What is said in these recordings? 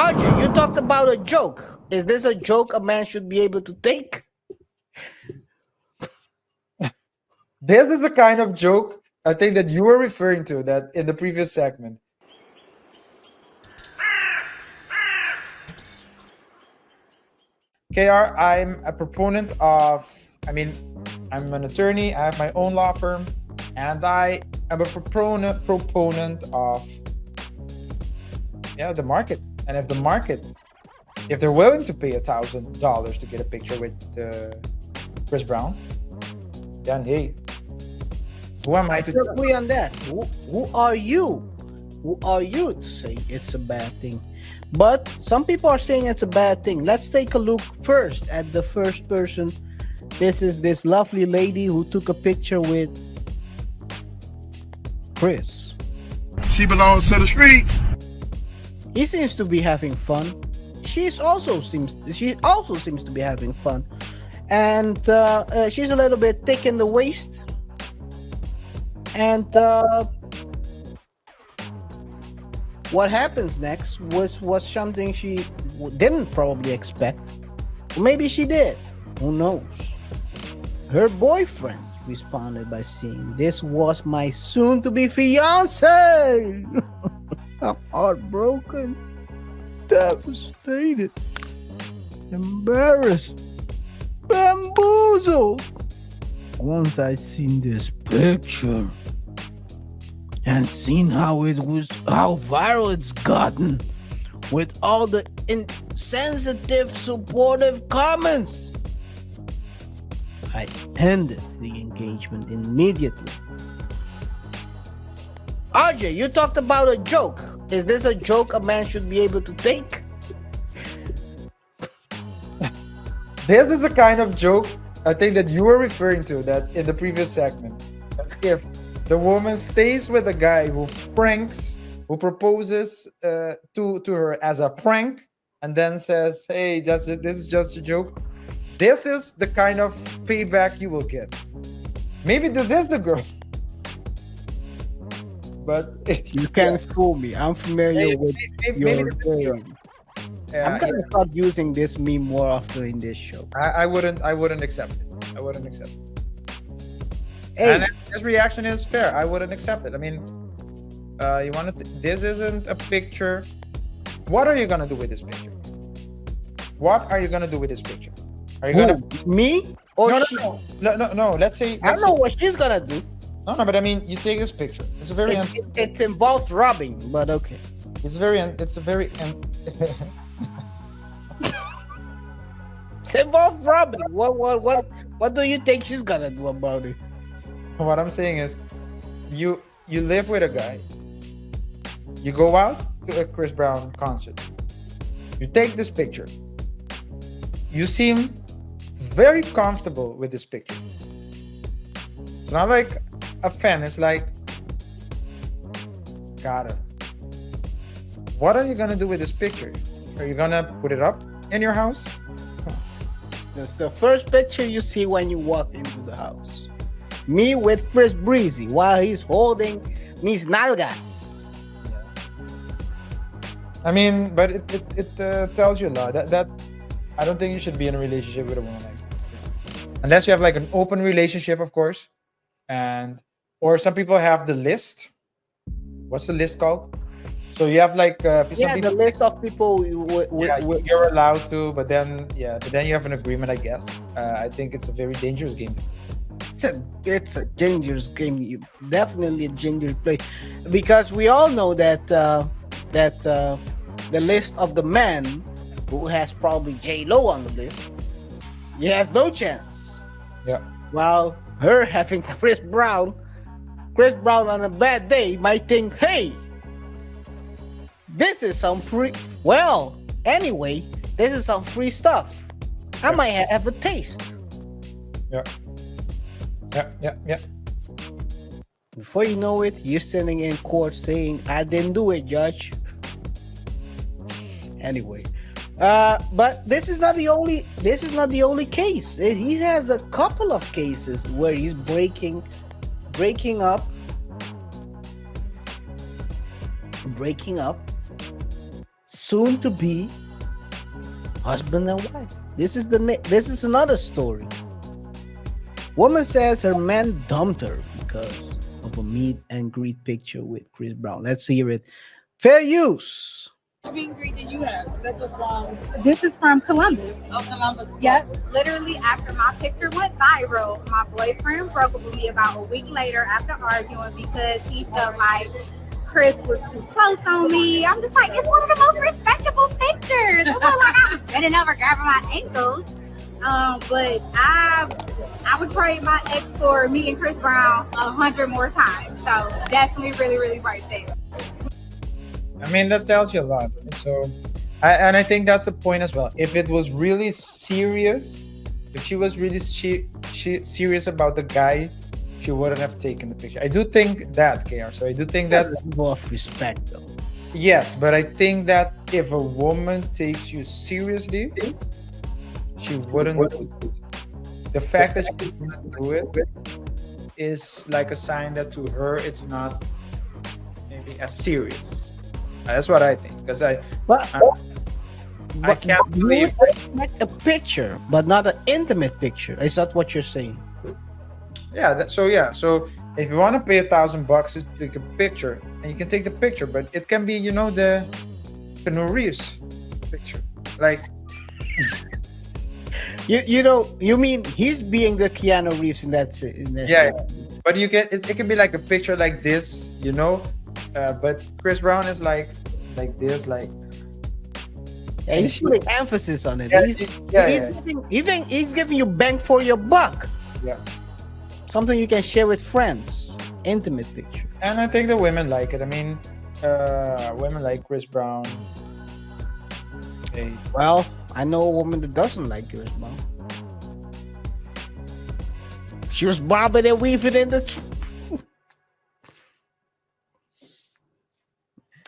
RJ, you talked about a joke. Is this a joke a man should be able to take? This is the kind of joke I think that you were referring to that in the previous segment. KR, I'm a proponent of, I'm an attorney, I have my own law firm, and I am a proponent of the market. And if they're willing to pay $1,000 to get a picture with Chris Brown, then hey, who am I to agree on that? Who are you? Who are you to say it's a bad thing? But some people are saying it's a bad thing. Let's take a look first at the first person. This is this lovely lady who took a picture with Chris. She belongs to the streets. He seems to be having fun. She also seems to be having fun, and she's a little bit thick in the waist. And what happens next was something she didn't probably expect. Or maybe she did. Who knows? Her boyfriend responded by saying, "This was my soon-to-be fiance." I'm heartbroken, devastated, embarrassed, bamboozled. Once I seen this picture and seen how viral it's gotten with all the insensitive, supportive comments, I ended the engagement immediately. RJ, you talked about a joke. Is this a joke a man should be able to take? This is the kind of joke I think that you were referring to that in the previous segment. If the woman stays with a guy who proposes to her as a prank, and then says, "Hey, this is just a joke," this is the kind of payback you will get. Maybe this is the girl, but you can't fool me. I'm familiar with your game. I'm gonna start using this meme more often in this show. I wouldn't accept it. I wouldn't accept it. Hey. And his reaction is fair. I wouldn't accept it. I mean, you want to? This isn't a picture. What are you gonna do with this picture? What are you gonna do with this picture? Are you gonna me or no, she? No. Let's say I don't know what she's gonna do. No, but I mean, you take this picture. It's a very. It involves robbing, but okay. It's a very. It's involved robbing. What do you think she's gonna do about it? What I'm saying is, you live with a guy. You go out to a Chris Brown concert. You take this picture. You seem very comfortable with this picture. It's not like a fan. It's like, got it. What are you gonna do with this picture? Are you gonna put it up in your house? That's the first picture you see when you walk into the house. Me with Chris Breezy while he's holding mis nalgas. I mean, but it tells you a lot. That I don't think you should be in a relationship with a woman like that. Unless you have like an open relationship, of course. Or some people have the list. What's the list called? So you have like the list of people you're allowed to, but then you have an agreement, I guess. I think it's a very dangerous game. It's a dangerous game. Definitely a dangerous play, because we all know that the list of the man who has probably J-Lo on the list, he has no chance. Yeah. While her having Chris Brown on a bad day might think, hey, this is some free. Well, anyway, this is some free stuff. I might have a taste. Yeah. Before you know it, you're sitting in court saying, "I didn't do it, judge." Anyway, but this is not the only case. He has a couple of cases where he's breaking up soon to be husband and wife. This is another story. Woman says her man dumped her because of a meet and greet picture with Chris Brown. Let's hear it. Fair use. Meet and greet that you have? This is from This is from Columbus. Columbus. Yep. Literally after my picture went viral, my boyfriend broke up with me about a week later after arguing because he felt like Chris was too close on me. I'm just like, it's one of the most respectable pictures. It looked like I was bending over grabbing my ankles. But I would trade my ex for meeting Chris Brown 100 more times. So definitely really right there. I mean, that tells you a lot. So, I think that's the point as well. If it was really serious, if she was really serious about the guy, she wouldn't have taken the picture. I do think that, KaiR. So I do think that level of respect, though. yes, but I think that if a woman takes you seriously, she wouldn't do it. The fact that she didn't do it is like a sign that to her it's not maybe as serious. That's what I think. Because I can't you believe. would expect a picture, but not an intimate picture. Is that what you're saying? Yeah. So if you want to pay $1,000 to take a picture, and you can take the picture, but it can be, the Keanu Reeves picture, like. You mean he's being the Keanu Reeves in that Yeah. But you can it can be like a picture like this, but Chris Brown is like this, like. Yeah, he's putting emphasis on it. Yeah, He's giving you bang for your buck. Yeah. Something you can share with friends. Intimate picture. And I think the women like it. I mean, women like Chris Brown. Hey. Well, I know a woman that doesn't like Chris Brown. She was bobbing and weaving in the.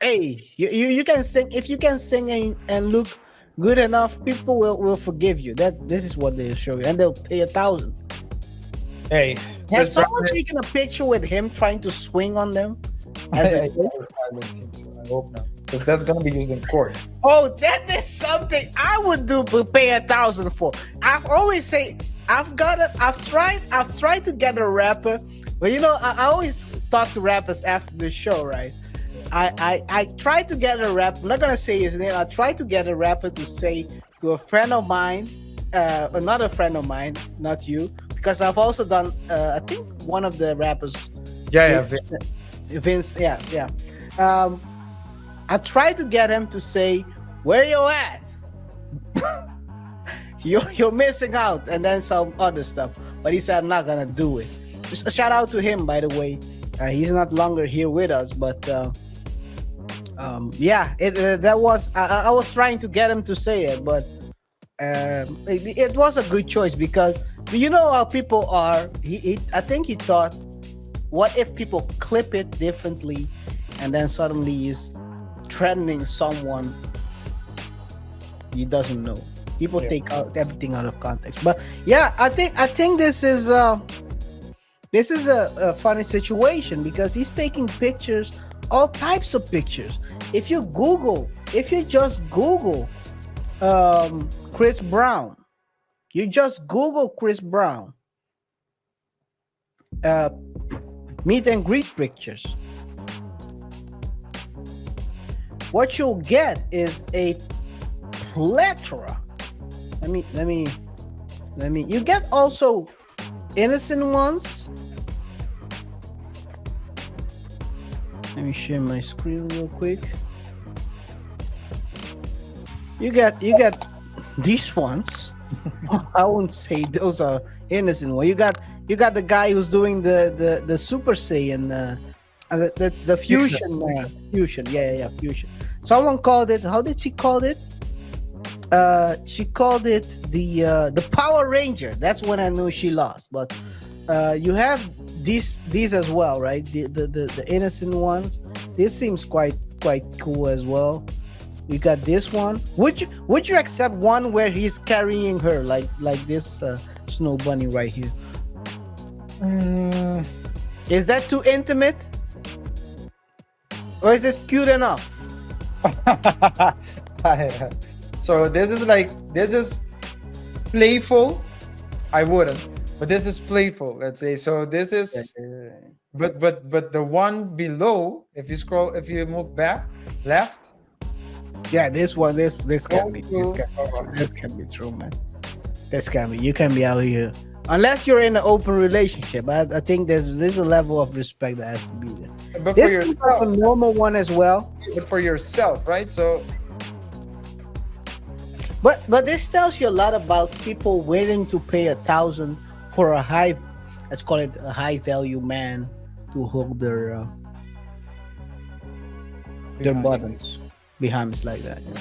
Hey, you can sing. If you can sing and look good enough, people will forgive you. This is what they'll show you, and they'll pay $1,000. Hey, has someone taken a picture with him trying to swing on them? I don't think so. I hope not, because that's gonna be used in court. Oh, that is something I would do, but pay $1,000 for. I've always say I've tried to get a rapper, but I always talk to rappers after the show, right? I tried to get a rapper. I'm not gonna say his name. I tried to get a rapper to say to a friend of mine, another friend of mine, not you, because I've also done. I think one of the rappers. Yeah, Vince. Yeah. I tried to get him to say, "Where you at? you're missing out," and then some other stuff. But he said, "I'm not gonna do it." Just a shout out to him, by the way. He's not longer here with us, but. That was I was trying to get him to say it, but it was a good choice because you know how people are. I think he thought, what if people clip it differently, and then suddenly he's threatening someone he doesn't know. People take everything out of context, but yeah, I think this is a funny situation because he's taking pictures. All types of pictures. If you just Google Chris Brown, meet and greet pictures, what you'll get is a plethora. Let me. You get also innocent ones. Let me share my screen real quick. You got these ones. I wouldn't say those are innocent ones. You got the guy who's doing the Super Saiyan, the fusion. Fusion. Yeah, fusion. Someone called it. How did she call it? She called it the Power Ranger. That's when I knew she lost. But you have these as well, right? The innocent ones. This seems quite cool as well. You got this one. Would you accept one where he's carrying her like this snow bunny right here? Is that too intimate? Or is this cute enough? So this is playful. I wouldn't, but this is playful. Let's say so. This is, but the one below, if you move back left. Yeah, this one, this can be, this can be true, man. This can be. You can be out here unless you're in an open relationship. I think there's a level of respect that has to be there. But This for is yourself, a normal one as well. but for yourself, right? So But this tells you a lot about people willing to pay 1,000 for a high, let's call it a high value man to hold their buttons behind us like that. Yeah.